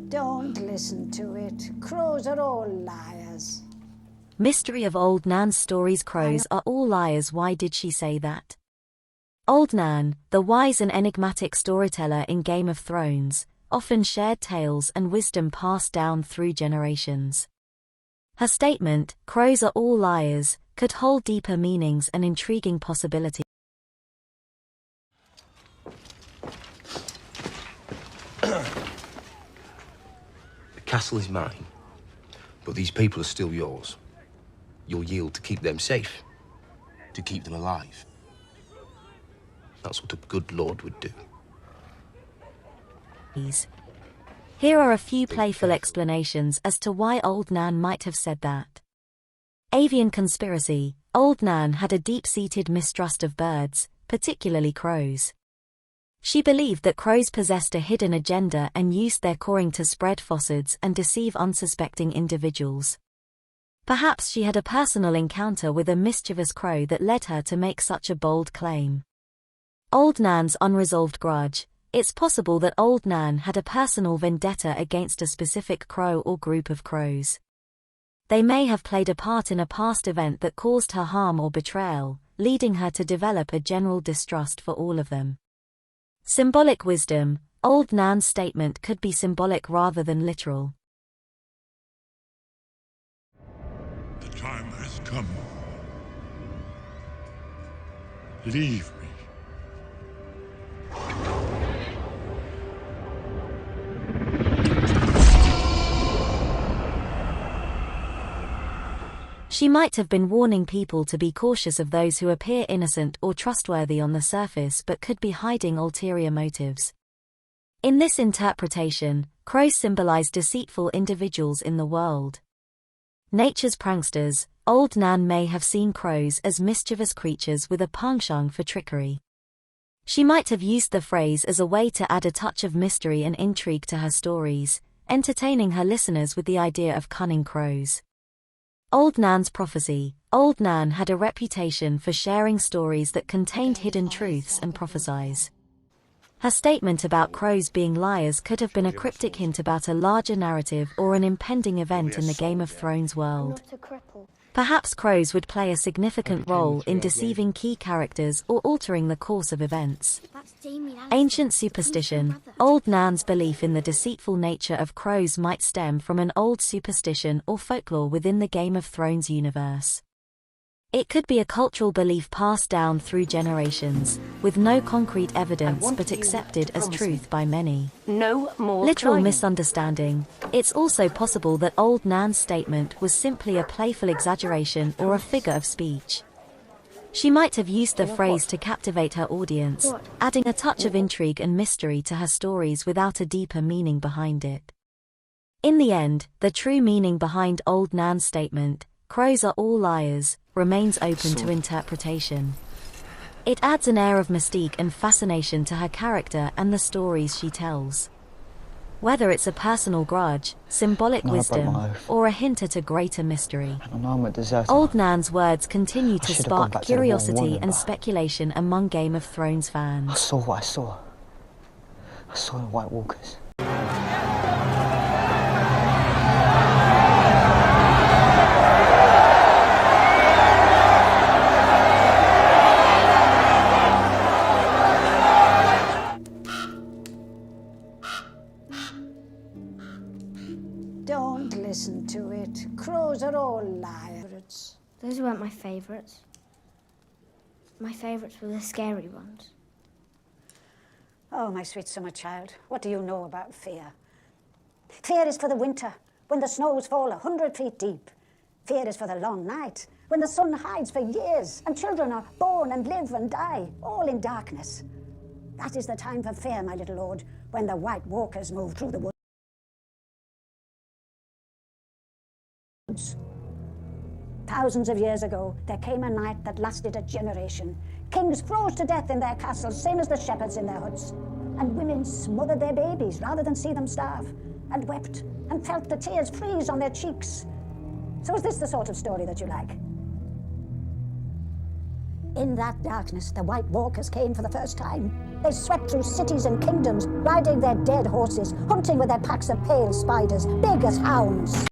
Don't listen to it. Crows are all liars. Mystery of Old Nan's stories. Crows are all liars. Why did she say that? Old Nan, the wise and enigmatic storyteller in Game of Thrones, often shared tales and wisdom passed down through generations. Her statement, "Crows are all liars," could hold deeper meanings and intriguing possibilities. The castle is mine, but these people are still yours. You'll yield to keep them safe, to keep them alive. That's what a good lord would do. Here are a few playful explanations as to why Old Nan might have said that. Avian conspiracy. Old Nan had a deep-seated mistrust of birds, particularly crows. She believed that crows possessed a hidden agenda and used their cawing to spread falsehoods and deceive unsuspecting individuals. Perhaps she had a personal encounter with a mischievous crow that led her to make such a bold claim. Old Nan's unresolved grudge. It's possible that Old Nan had a personal vendetta against a specific crow or group of crows. They may have played a part in a past event that caused her harm or betrayal, leading her to develop a general distrust for all of them. Symbolic wisdom. Old Nan's statement could be symbolic rather than literal. The time has come. Leave me. She might have been warning people to be cautious of those who appear innocent or trustworthy on the surface but could be hiding ulterior motives. In this interpretation, crows symbolize deceitful individuals in the world. Nature's pranksters. Old Nan may have seen crows as mischievous creatures with a penchant for trickery. She might have used the phrase as a way to add a touch of mystery and intrigue to her stories, entertaining her listeners with the idea of cunning crows. Old Nan's prophecy. Old Nan had a reputation for sharing stories that contained hidden truths and prophecies. Her statement about crows being liars could have been a cryptic hint about a larger narrative or an impending event in the Game of Thrones world. Perhaps crows would play a significant role in deceiving key characters or altering the course of events. Ancient superstition. Old Nan's belief in the deceitful nature of crows might stem from an old superstition or folklore within the Game of Thrones universe. It could be a cultural belief passed down through generations, with no concrete evidence but accepted as truth by many. No more Literal misunderstanding. It's also possible that Old Nan's statement was simply a playful exaggeration or a figure of speech. She might have used the phrase to captivate her audience, adding a touch of intrigue and mystery to her stories without a deeper meaning behind it. In the end, the true meaning behind Old Nan's statement, "Crows are all liars," remains open to interpretation. It adds an air of mystique and fascination to her character and the stories she tells. Whether it's a personal grudge, symbolic wisdom, or a hint at a greater mystery. Old Nan's words continue to spark curiosity and speculation among Game of Thrones fans. I saw what I saw. I saw the White Walkers. Don't listen to it. Crows are all liars. Those weren't my favourites. My favourites were the scary ones. Oh, my sweet summer child, what do you know about fear? Fear is for the winter, when the snows fall 100 feet deep. Fear is for the long night, when the sun hides for years, and children are born and live and die, all in darkness. That is the time for fear, my little lord, when the White Walkers move through the woods. Thousands of years ago, there came a night that lasted a generation. Kings froze to death in their castles, same as the shepherds in their huts. And women smothered their babies rather than see them starve, and wept and felt the tears freeze on their cheeks. So is this the sort of story that you like? In that darkness, the White Walkers came for the first time. They swept through cities and kingdoms, riding their dead horses, hunting with their packs of pale spiders, big as hounds.